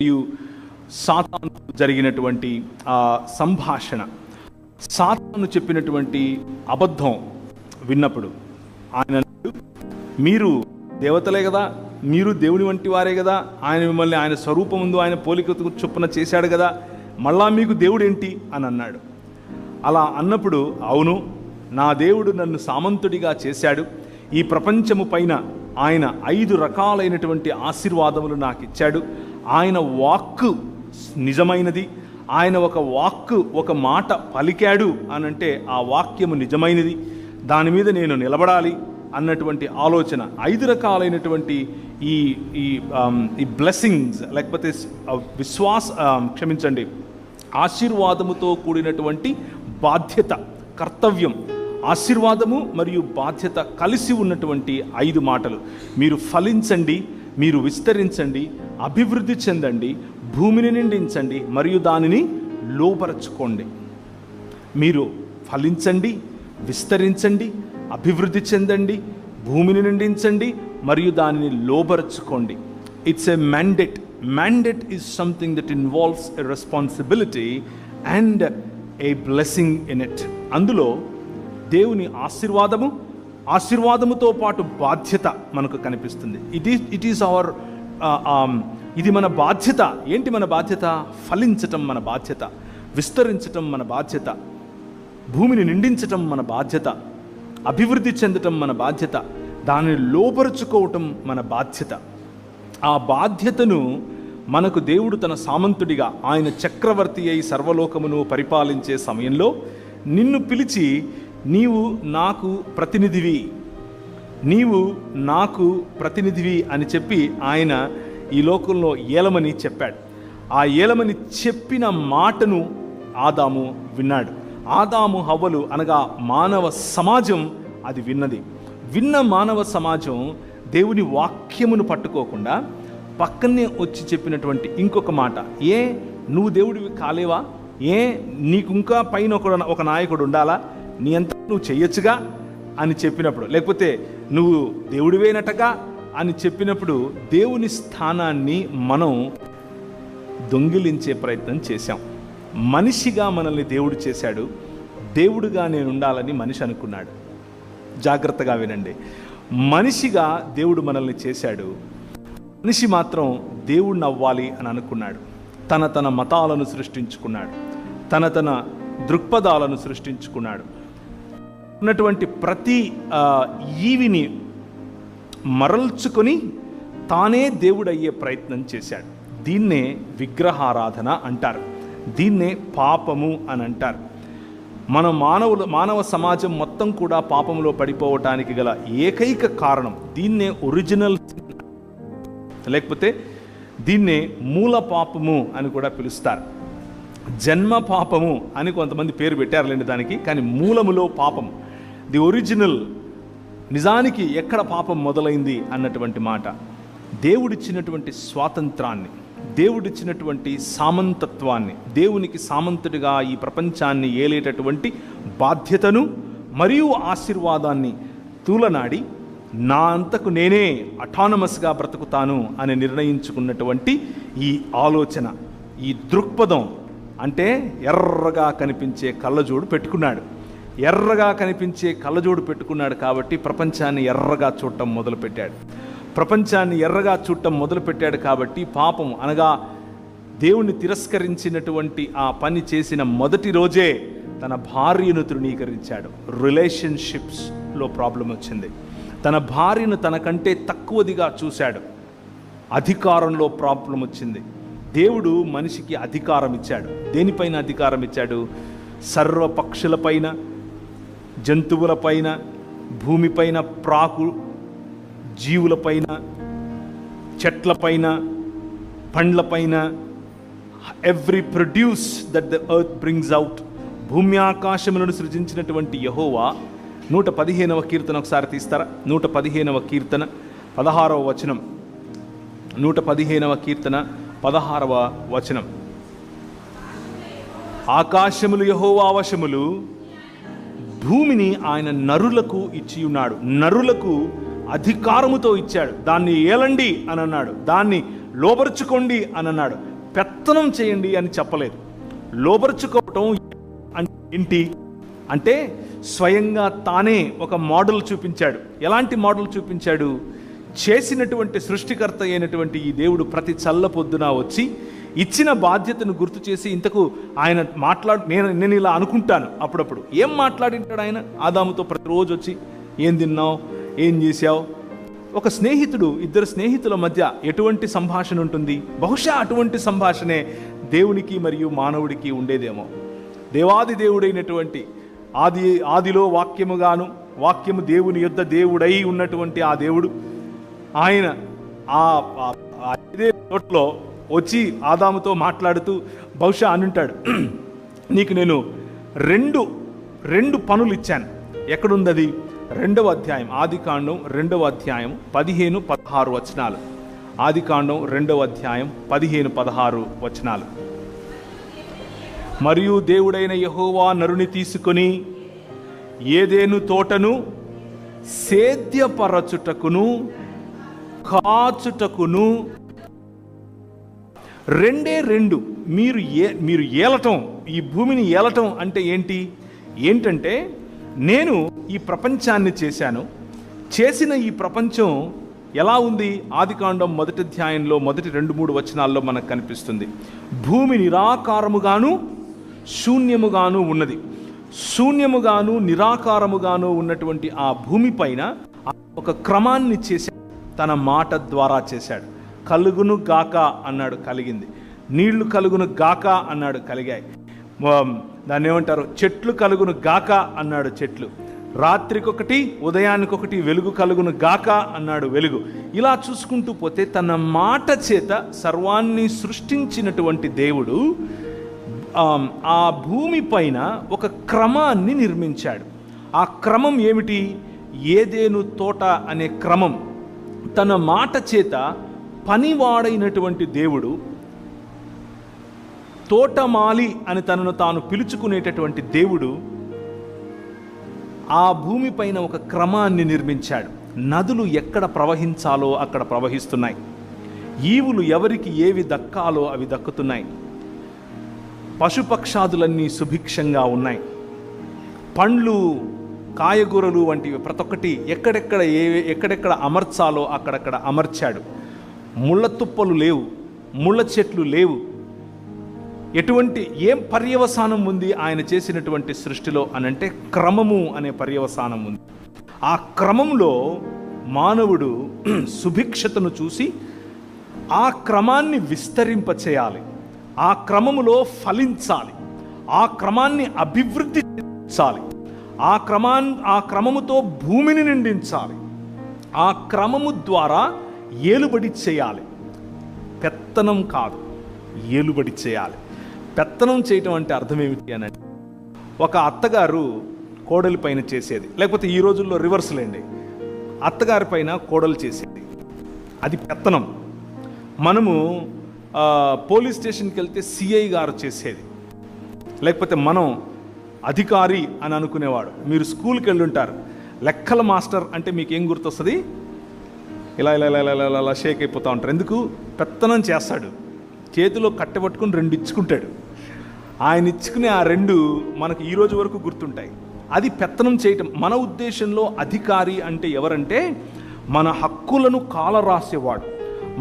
మరియు సాతాను జరిగినటువంటి సంభాషణ, సాతాను చెప్పినటువంటి అబద్ధం విన్నప్పుడు ఆయన, మీరు దేవతలే కదా, మీరు దేవుని వంటి వారే కదా, ఆయన మిమ్మల్ని ఆయన స్వరూపం ముందు ఆయన పోలిక చొప్పున చేశాడు కదా, మళ్ళా మీకు దేవుడు ఏంటి అని అన్నాడు. అలా అన్నప్పుడు, అవును, నా దేవుడు నన్ను సామంతుడిగా చేశాడు, ఈ ప్రపంచము పైన ఆయన 5 రకాలైనటువంటి ఆశీర్వాదములు నాకు ఇచ్చాడు, ఆయన వాక్కు నిజమైనది, ఆయన ఒక మాట పలికాడు అనంటే ఆ వాక్యము నిజమైనది, దాని మీద నేను నిలబడాలి అన్నటువంటి ఆలోచన. 5 రకాలైనటువంటి ఈ బ్లెస్సింగ్స్, లేకపోతే ఆశీర్వాదముతో కూడినటువంటి బాధ్యత, కర్తవ్యం, ఆశీర్వాదము మరియు బాధ్యత కలిసి ఉన్నటువంటి 5 మాటలు. మీరు ఫలించండి, మీరు విస్తరించండి, అభివృద్ధి చెందండి, భూమిని నిండించండి మరియు దానిని లోపరచుకోండి. మీరు ఫలించండి, విస్తరించండి, అభివృద్ధి చెందండి, భూమిని నిండించండి మరియు దానిని లోపరచుకోండి. It's a mandate. Mandate is something that involves a responsibility and a blessing in it. అందులో దేవుని ఆశీర్వాదముతో పాటు బాధ్యత మనకు కనిపిస్తుంది. ఇట్ ఈస్ అవర్ ఇది మన బాధ్యత. ఏంటి మన బాధ్యత? ఫలించటం మన బాధ్యత, విస్తరించటం మన బాధ్యత, భూమిని నిండించటం మన బాధ్యత, అభివృద్ధి చెందటం మన బాధ్యత, దానిని లోపరుచుకోవటం మన బాధ్యత. ఆ బాధ్యతను మనకు దేవుడు తన సామంతుడిగా, ఆయన చక్రవర్తి అయి సర్వలోకమును పరిపాలించే సమయంలో నిన్ను పిలిచి, నీవు నాకు ప్రతినిధివి అని చెప్పి ఆయన ఈ లోకంలో ఏలమని చెప్పాడు. ఆ ఏలమని చెప్పిన మాటను ఆదాము విన్నాడు. ఆదాము హవ్వలు అనగా మానవ సమాజం అది విన్నది. విన్న మానవ సమాజం దేవుని వాక్యమును పట్టుకోకుండా పక్కనే వచ్చి చెప్పినటువంటి ఇంకొక మాట, నువ్వు దేవుడివి కాలేవా? నీకు ఇంకా పైన ఒక నాయకుడు ఉండాలా? నీ అంతా నువ్వు చెయ్యొచ్చుగా అని చెప్పినప్పుడు, లేకపోతే నువ్వు దేవుడివేనటగా అని చెప్పినప్పుడు దేవుని స్థానాన్ని మనం దొంగిలించే ప్రయత్నం చేశాం. మనిషిగా మనల్ని దేవుడు చేశాడు, దేవుడుగా నేను ఉండాలని మనిషి అనుకున్నాడు. జాగ్రత్తగా వినండి. మనిషిగా దేవుడు మనల్ని చేశాడు, మనిషి మాత్రం దేవుడిని అవ్వాలి అని అనుకున్నాడు. తన మతాలను సృష్టించుకున్నాడు, తన దృక్పథాలను సృష్టించుకున్నాడు. ఉన్నటువంటి ప్రతి ఈవిని మరల్చుకొని తానే దేవుడయ్యే ప్రయత్నం చేశాడు. దీన్నే విగ్రహారాధన అంటారు, దీన్నే పాపము అని అంటారు. మానవ సమాజం మొత్తం కూడా పాపములో పడిపోవటానికి గల ఏకైక కారణం, దీన్నే ఒరిజినల్, లేకపోతే దీన్నే మూల పాపము అని కూడా పిలుస్తారు. జన్మ పాపము అని కొంతమంది పేరు పెట్టారులేండి దానికి, కానీ మూలములో పాపం, ది ఒరిజినల్, నిజానికి ఎక్కడ పాపం మొదలైంది అన్నటువంటి మాట. దేవుడిచ్చినటువంటి స్వాతంత్రాన్ని, దేవుడిచ్చినటువంటి సామంతత్వాన్ని, దేవునికి సామంతుడిగా ఈ ప్రపంచాన్ని ఏలేటటువంటి బాధ్యతను మరియు ఆశీర్వాదాన్ని తూలనాడి నా అంతకు నేనే అటానమస్గా బ్రతుకుతాను అని నిర్ణయించుకున్నటువంటి ఈ ఆలోచన, ఈ దృక్పథం, అంటే ఎర్రగా కనిపించే కళ్ళజోడు పెట్టుకున్నాడు. ఎర్రగా కనిపించే కళ్ళజోడు పెట్టుకున్నాడు కాబట్టి ప్రపంచాన్ని ఎర్రగా చూడటం మొదలుపెట్టాడు కాబట్టి పాపం అనగా దేవుణ్ణి తిరస్కరించినటువంటి ఆ పని చేసిన మొదటి రోజే తన భార్యను తృణీకరించాడు. రిలేషన్షిప్స్లో ప్రాబ్లం వచ్చింది. తన భార్యను తనకంటే తక్కువదిగా చూశాడు. అధికారంలో ప్రాబ్లం వచ్చింది. దేవుడు మనిషికి అధికారం ఇచ్చాడు. దేనిపైన అధికారం ఇచ్చాడు? సర్వ పక్షులపైన, జంతువులపైన, భూమిపైన ప్రాకు జీవులపైన, చెట్లపైన, పండ్లపైన, every produce that the earth brings out. భూమి ఆకాశములను సృజించినటువంటి యెహోవా 115వ కీర్తన ఒకసారి తీస్తారా? 115వ కీర్తన 16వ వచనం. 115వ కీర్తన 16వ వచనం. ఆకాశములు యెహోవా వశములు, భూమిని ఆయన నరులకు ఇచ్చి ఉన్నాడు. నరులకు అధికారముతో ఇచ్చాడు. దాన్ని ఏలండి అని అన్నాడు, దాన్ని లోబరుచుకోండి అని అన్నాడు. పెత్తనం చేయండి అని చెప్పలేదు. లోబరుచుకోవటం అంటే ఏంటి అంటే స్వయంగా తానే ఒక మోడల్ చూపించాడు. ఎలాంటి మోడల్ చూపించాడు? చేసినటువంటి సృష్టికర్త అయినటువంటి ఈ దేవుడు ప్రతి చల్ల పొద్దున వచ్చి ఇచ్చిన బాధ్యతను గుర్తు చేసి, ఇంతకు ఆయన నేను ఇలా అనుకుంటాను అప్పుడప్పుడు, ఏం మాట్లాడింటాడు ఆయన ఆదాముతో? ప్రతిరోజు వచ్చి ఏం తిన్నావు, ఏం చేశావు? ఒక స్నేహితుడు, ఇద్దరు స్నేహితుల మధ్య ఎటువంటి సంభాషణ ఉంటుంది? బహుశా అటువంటి సంభాషణే దేవునికి మరియు మానవుడికి ఉండేదేమో. దేవాది దేవుడైనటువంటి ఆదిలో వాక్యముగాను, వాక్యము దేవుని యొద్ద దేవుడై ఉన్నటువంటి ఆ దేవుడు, ఆయన ఇదే తోటలో వచ్చి ఆదాముతో మాట్లాడుతూ బహుశా అనుంటాడు, నీకు నేను రెండు పనులు ఇచ్చాను. ఎక్కడుంది అది? 2వ అధ్యాయం, ఆదికాండం 2వ అధ్యాయం 15-16 వచనాలు. ఆదికాండం 2వ అధ్యాయం 15-16 వచనాలు. మరియు దేవుడైన యెహోవా నరుని తీసుకొని ఏదెను తోటను సేద్యపరచుటకును కాచుటకును రెండు మీరు ఏలటం, ఈ భూమిని ఏలటం అంటే ఏంటంటే నేను ఈ ప్రపంచాన్ని చేశాను. చేసిన ఈ ప్రపంచం ఎలా ఉంది? ఆదికాండం 1వ అధ్యాయంలో మొదటి 2-3 వచనాల్లో మనకు కనిపిస్తుంది. భూమి నిరాకారముగాను శూన్యముగాను ఉన్నది. శూన్యముగాను నిరాకారముగాను ఉన్నటువంటి ఆ భూమి పైన ఒక క్రమాన్ని చేశాడు, తన మాట ద్వారా చేశాడు. కలుగును గాక అన్నాడు, కలిగింది. నీళ్లు కలుగును గాక అన్నాడు, కలిగాయి. దాన్ని ఏమంటారు? చెట్లు కలుగును గాక అన్నాడు, చెట్లు. రాత్రికొకటి ఉదయానికొకటి వెలుగు కలుగును గాక అన్నాడు, వెలుగు. ఇలా చూసుకుంటూ పోతే తన మాట చేత సర్వాన్ని సృష్టించినటువంటి దేవుడు ఆ భూమి పైన ఒక క్రమాన్ని నిర్మించాడు. ఆ క్రమం ఏమిటి? ఏదెను తోట అనే క్రమం. తన మాట చేత పనివాడైనటువంటి దేవుడు, తోటమాలి అని తనను తాను పిలుచుకునేటటువంటి దేవుడు ఆ భూమి పైన ఒక క్రమాన్ని నిర్మించాడు. నదులు ఎక్కడ ప్రవహించాలో అక్కడ ప్రవహిస్తున్నాయి. ఈవులు ఎవరికి ఏవి దక్కాలో అవి దక్కుతున్నాయి. పశుపక్షాదులన్నీ సుభిక్షంగా పండ్లు, కాయగూరలు వంటివి ప్రతి ఒక్కటి ఎక్కడెక్కడ అమర్చాలో అక్కడక్కడ అమర్చాడు. ముళ్ళ తుప్పలు లేవు, ముళ్ళ చెట్లు లేవు. ఏం పర్యవసానం ఉంది ఆయన చేసినటువంటి సృష్టిలో అనంటే క్రమము అనే పర్యవసానం ఉంది. ఆ క్రమంలో మానవుడు సుభిక్షతను చూసి ఆ క్రమాన్ని విస్తరింపచేయాలి, ఆ క్రమములో ఫలించాలి, ఆ క్రమాన్ని అభివృద్ధి చేయాలి, ఆ క్రమముతో భూమిని నిండించాలి, ఆ క్రమము ద్వారా ఏలుబడి చేయాలి. పెత్తనం కాదు, ఏలుబడి చేయాలి. పెత్తనం చేయటం అంటే అర్థం ఏమిటి అని అంటే, ఒక అత్తగారు కోడలి పైన చేసేది, లేకపోతే ఈ రోజుల్లో రివర్స్లేండి, అత్తగారి పైన కోడలు చేసేది, అది పెత్తనం. మనము పోలీస్ స్టేషన్కి వెళ్తే సిఐ గారు చేసేది, లేకపోతే మనం అధికారి అని అనుకునేవాడు. మీరు స్కూల్కి వెళ్ళుంటారు, లెక్కల మాస్టర్ అంటే మీకు ఏం గుర్తొస్తుంది? ఇలా ఇలా ఇలా ఇలా ఇలా షేక్ అయిపోతూ ఉంటారు. ఎందుకు? పెత్తనం చేస్తాడు, చేతిలో కట్టబట్టుకుని 2 ఇచ్చుకుంటాడు. ఆయన ఇచ్చుకునే ఆ 2 మనకు ఈ రోజు వరకు గుర్తుంటాయి. అది పెత్తనం చేయటం. మన ఉద్దేశంలో అధికారి అంటే ఎవరంటే మన హక్కులను కాలరాసేవాడు,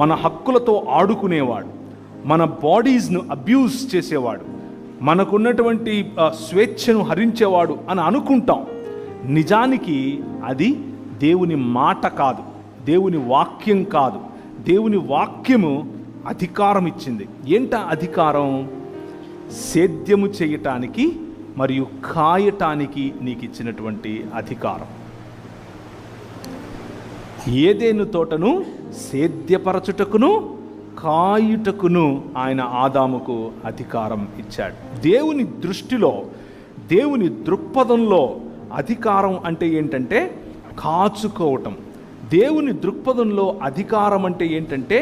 మన హక్కులతో ఆడుకునేవాడు, మన బాడీస్ను అబ్యూస్ చేసేవాడు, మనకున్నటువంటి స్వేచ్ఛను హరించేవాడు అని అనుకుంటాం. నిజానికి అది దేవుని మాట కాదు, దేవుని వాక్యం కాదు. దేవుని వాక్యము అధికారం ఇచ్చింది. ఏంట అధికారం? సేద్యము చేయటానికి మరియు కాయటానికి నీకు ఇచ్చినటువంటి అధికారం. ఏదెను తోటను సేద్యపరచుటకును కాయుటకును ఆయన ఆదాముకు అధికారం ఇచ్చాడు. దేవుని దృష్టిలో, దేవుని దృక్పథంలో అధికారం అంటే ఏంటంటే కాచుకోవటం. దేవుని దృక్పథంలో అధికారం అంటే ఏంటంటే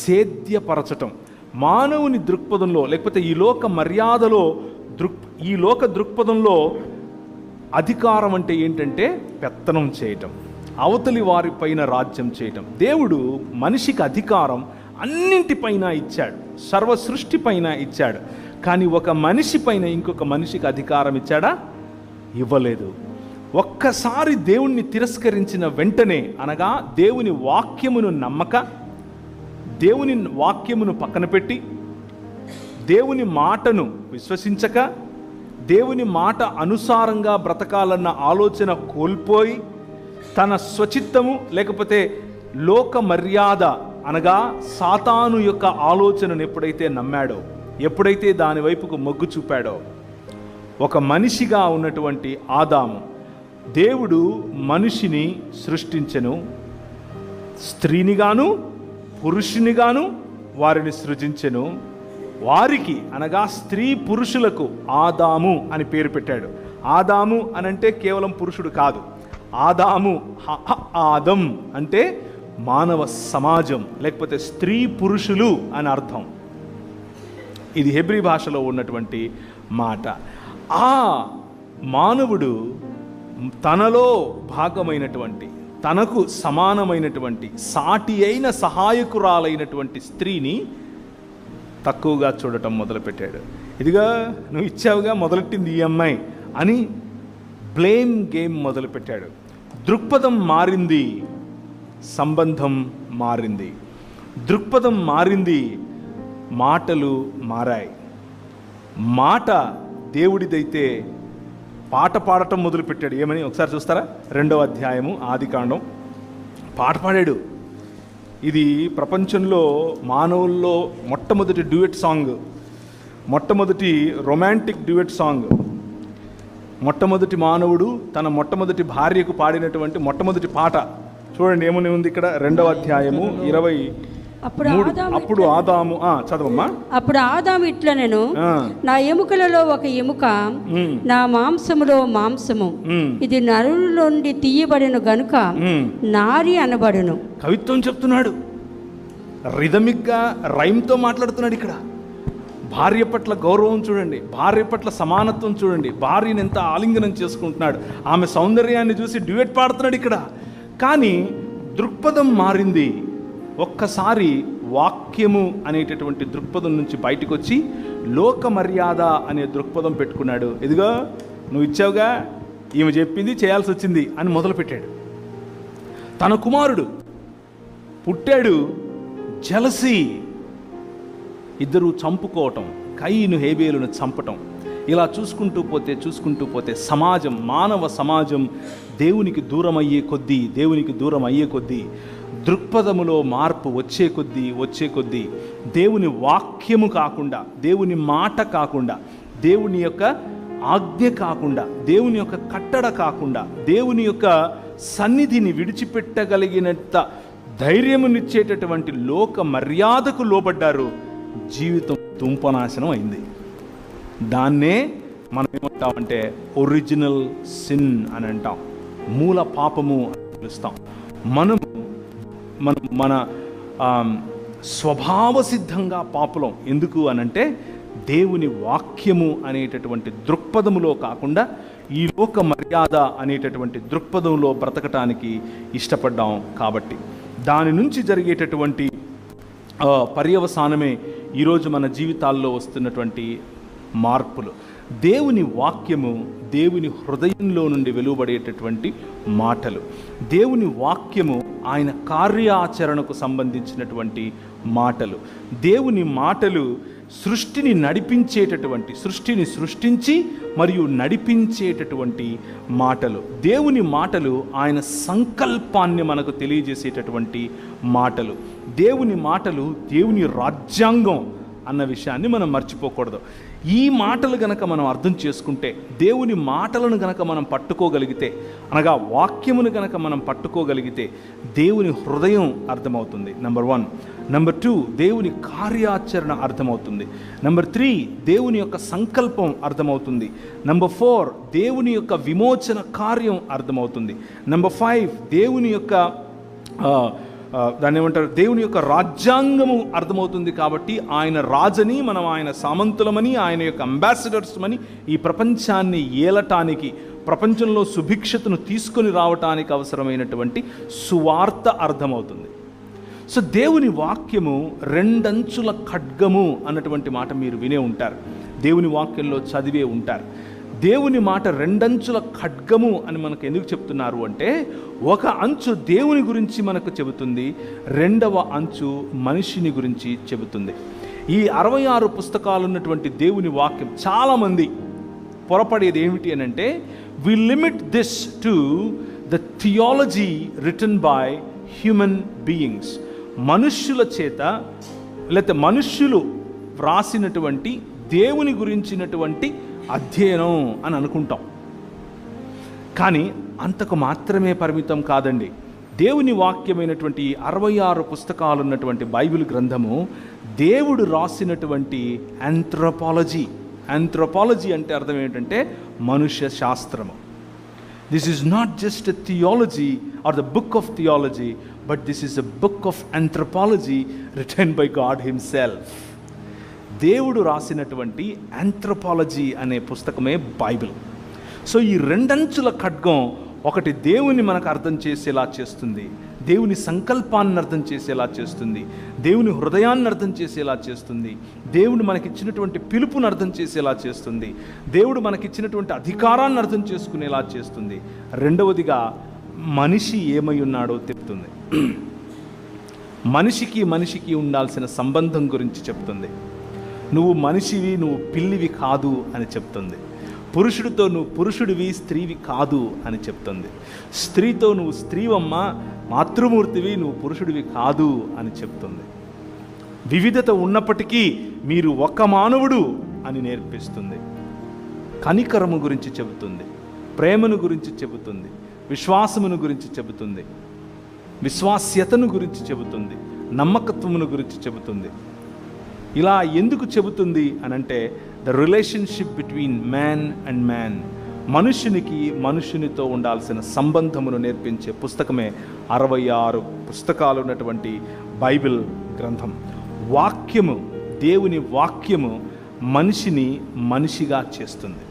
సేద్యపరచటం. మానవుని దృక్పథంలో, లేకపోతే ఈ లోక మర్యాదలో, ఈ లోక దృక్పథంలో అధికారం అంటే ఏంటంటే పెత్తనం చేయటం, అవతలి వారి పైన రాజ్యం చేయటం. దేవుడు మనిషికి అధికారం అన్నింటిపైన ఇచ్చాడు, సర్వ సృష్టి పైన ఇచ్చాడు. కానీ ఒక మనిషి పైన ఇంకొక మనిషికి అధికారం ఇచ్చాడా? ఇవ్వలేదు. ఒక్కసారి దేవుణ్ణి తిరస్కరించిన వెంటనే, అనగా దేవుని వాక్యమును నమ్మక, దేవుని వాక్యమును పక్కన పెట్టి, దేవుని మాటను విశ్వసించక, దేవుని మాట అనుసారంగా బ్రతకాలన్న ఆలోచన కోల్పోయి, తన స్వచిత్తము లేకపోతే లోక మర్యాద అనగా సాతాను యొక్క ఆలోచనను ఎప్పుడైతే నమ్మాడో, ఎప్పుడైతే దాని వైపుకు మొగ్గు చూపాడో, ఒక మనిషిగా ఉన్నటువంటి ఆదాము, దేవుడు మనిషిని సృష్టించెను, స్త్రీనిగాను పురుషునిగాను వారిని సృజించెను. వారికి అనగా స్త్రీ పురుషులకు ఆదాము అని పేరు పెట్టాడు. ఆదాము అనంటే కేవలం పురుషుడు కాదు. ఆదాము ఆదం అంటే మానవ సమాజం, లేకపోతే స్త్రీ పురుషులు అని అర్థం. ఇది హెబ్రీ భాషలో ఉన్నటువంటి మాట. ఆ మానవుడు తనలో భాగమైనటువంటి, తనకు సమానమైనటువంటి, సాటి అయిన సహాయకురాలైనటువంటి స్త్రీని తక్కువగా చూడటం మొదలుపెట్టాడు. ఇదిగా నువ్వు ఇచ్చావుగా, మొదలెట్టింది ఈ అమ్మాయి అని బ్లేమ్ గేమ్ మొదలుపెట్టాడు. దృక్పథం మారింది, సంబంధం మారింది. దృక్పథం మారింది, మాటలు మారాయి. మాట దేవుడిదైతే పాట పాడటం మొదలుపెట్టాడు. ఏమని ఒకసారి చూస్తారా? 2వ అధ్యాయము ఆదికాండం. పాట పాడాడు. ఇది ప్రపంచంలో మానవుల్లో మొట్టమొదటి డ్యూయట్ సాంగ్, మొట్టమొదటి రొమాంటిక్ డ్యూయట్ సాంగ్. మొట్టమొదటి మానవుడు తన మొట్టమొదటి భార్యకు పాడినటువంటి మొట్టమొదటి పాట చూడండి ఏమని ఉంది ఇక్కడ. 2వ అధ్యాయము 23. అప్పుడు ఆదాము, చదవమ్మా. అప్పుడు ఆదాము ఇట్లా, నేను నా ఎముకలలో ఒక ఎముక, నా మాంసములో మాంసము, ఇది నరుల నుండి తీయబడిన గనుక నారి అనబడును. కవిత్వం చెప్తున్నాడు, రిథమిక్గా రైమ్తో మాట్లాడుతున్నాడు. ఇక్కడ భార్య పట్ల గౌరవం చూడండి, భార్య పట్ల సమానత్వం చూడండి, భార్యను ఎంత ఆలింగనం చేసుకుంటున్నాడు, ఆమె సౌందర్యాన్ని చూసి డ్యూయట్ పాడుతున్నాడు ఇక్కడ. కానీ దృక్పథం మారింది. ఒక్కసారి వాక్యము అనేటటువంటి దృక్పథం నుంచి బయటకు వచ్చి లోక మర్యాద అనే దృక్పథం పెట్టుకున్నాడు. ఇదిగో నువ్వు ఇచ్చావుగా, ఈమె చెప్పింది చేయాల్సి వచ్చింది అని మొదలుపెట్టాడు. తన కుమారుడు పుట్టాడు, జలసి, ఇద్దరు చంపుకోవటం, కయీను హేబేలును చంపటం. ఇలా చూసుకుంటూ పోతే సమాజం, మానవ సమాజం దేవునికి దూరం అయ్యే కొద్దీ దృక్పథములో మార్పు వచ్చే కొద్దీ దేవుని వాక్యము కాకుండా, దేవుని మాట కాకుండా, దేవుని యొక్క ఆజ్ఞ కాకుండా, దేవుని యొక్క కట్టడ కాకుండా, దేవుని యొక్క సన్నిధిని విడిచిపెట్టగలిగినంత ధైర్యమునిచ్చేటటువంటి లోక మర్యాదకు లోబడ్డారు. జీవితం దుంపనాశనం అయింది. దాన్నే మనం ఏమంటామంటే ఒరిజినల్ సిన్ అని అంటాం, మూల పాపము అని పిలుస్తాం. మన స్వభావ సిద్ధంగా పాపులం. ఎందుకు అనంటే దేవుని వాక్యము అనేటటువంటి దృక్పథములో కాకుండా ఈ లోక మర్యాద అనేటటువంటి దృక్పథంలో బ్రతకటానికి ఇష్టపడ్డాం. కాబట్టి దాని నుంచి జరిగేటటువంటి పర్యవసానమే ఈరోజు మన జీవితాల్లో వస్తున్నటువంటి మార్పులు. దేవుని వాక్యము దేవుని హృదయంలో నుండి వెలువడేటటువంటి మాటలు. దేవుని వాక్యము ఆయన కార్యాచరణకు సంబంధించినటువంటి మాటలు. దేవుని మాటలు సృష్టిని నడిపించేటటువంటి, సృష్టిని సృష్టించి మరియు నడిపించేటటువంటి మాటలు. దేవుని మాటలు ఆయన సంకల్పాన్ని మనకు తెలియజేసేటటువంటి మాటలు. దేవుని మాటలు దేవుని రాజ్యాంగం అన్న విషయాన్ని మనం మర్చిపోకూడదు. ఈ మాటలు గనక మనం అర్థం చేసుకుంటే, దేవుని మాటలను గనక మనం పట్టుకోగలిగితే, అనగా వాక్యమును గనక మనం పట్టుకోగలిగితే దేవుని హృదయం అర్థమవుతుంది. నెంబర్ 1. నెంబర్ 2, దేవుని కార్యాచరణ అర్థమవుతుంది. నెంబర్ 3, దేవుని యొక్క సంకల్పం అర్థమవుతుంది. నెంబర్ 4, దేవుని యొక్క విమోచన కార్యం అర్థమవుతుంది. నెంబర్ 5, దేవుని యొక్క దాన్ని ఏమంటారు, దేవుని యొక్క రాజ్యాంగము అర్థమవుతుంది. కాబట్టి ఆయన రాజని, మనం ఆయన సామంతులమని, ఆయన యొక్క అంబాసిడర్స్ అని, ఈ ప్రపంచాన్ని ఏలటానికి, ప్రపంచంలో సుభిక్షతను తీసుకొని రావటానికి అవసరమైనటువంటి సువార్త అర్థమవుతుంది. సో దేవుని వాక్యము రెండంచుల ఖడ్గము అన్నటువంటి మాట మీరు వినే ఉంటారు, దేవుని వాక్యంలో చదివే ఉంటారు. దేవుని మాట రెండంచుల ఖడ్గము అని మనకు ఎందుకు చెప్తున్నారు అంటే, ఒక అంచు దేవుని గురించి మనకు చెబుతుంది, రెండవ అంచు మనిషిని గురించి చెబుతుంది. ఈ 66 పుస్తకాలు ఉన్నటువంటి దేవుని వాక్యం చాలామంది పొరపడేది ఏమిటి అని అంటే, we limit this to the theology written by human beings. మనుష్యుల చేత లేకపోతే మనుష్యులు వ్రాసినటువంటి దేవుని గురించినటువంటి అధ్యయనం అని అనుకుంటాం. కానీ అంతకు మాత్రమే పరిమితం కాదండి. దేవుని వాక్యమైనటువంటి 66 పుస్తకాలు ఉన్నటువంటి బైబిల్ గ్రంథము దేవుడు రాసినటువంటి ఆంథ్రోపాలజీ. ఆంథ్రోపాలజీ అంటే అర్థం ఏంటంటే మనుష్య శాస్త్రము. This is not just a theology or the book of theology, but this is a book of anthropology written by God himself. దేవుడు రాసినటువంటి ఆంథ్రోపాలజీ అనే పుస్తకమే బైబిల్. సో ఈ రెండంచుల ఖడ్గం ఒకటి దేవుని మనకు అర్థం చేసేలా చేస్తుంది, దేవుని సంకల్పాన్ని అర్థం చేసేలా చేస్తుంది, దేవుని హృదయాన్ని అర్థం చేసేలా చేస్తుంది, దేవుడు మనకిచ్చినటువంటి పిలుపుని అర్థం చేసేలా చేస్తుంది, దేవుడు మనకిచ్చినటువంటి అధికారాన్ని అర్థం చేసుకునేలా చేస్తుంది. రెండవదిగా మనిషి ఏమై ఉన్నాడో చెప్తుంది. మనిషికి ఉండాల్సిన సంబంధం గురించి చెప్తుంది. నువ్వు మనిషివి, నువ్వు పిల్లివి కాదు అని చెప్తుంది. పురుషుడితో నువ్వు పురుషుడివి, స్త్రీవి కాదు అని చెప్తుంది. స్త్రీతో నువ్వు స్త్రీవమ్మ, మాతృమూర్తివి, నువ్వు పురుషుడివి కాదు అని చెప్తుంది. వివిధత ఉన్నప్పటికీ మీరు ఒక మానవుడు అని నేర్పిస్తుంది. కనికరము గురించి చెబుతుంది, ప్రేమను గురించి చెబుతుంది, విశ్వాసమును గురించి చెబుతుంది, విశ్వాస్యతను గురించి చెబుతుంది, నమ్మకత్వమును గురించి చెబుతుంది. ఇలా ఎందుకు చెబుతుంది అనంటే, the relationship between man and man, మనుషునికి మనుషునితో ఉండాల్సిన సంబంధమును నేర్పించే పుస్తకమే 66 పుస్తకాలు ఉన్నటువంటి బైబిల్ గ్రంథం. వాక్యము, దేవుని వాక్యము మనిషిని మనిషిగా చేస్తుంది.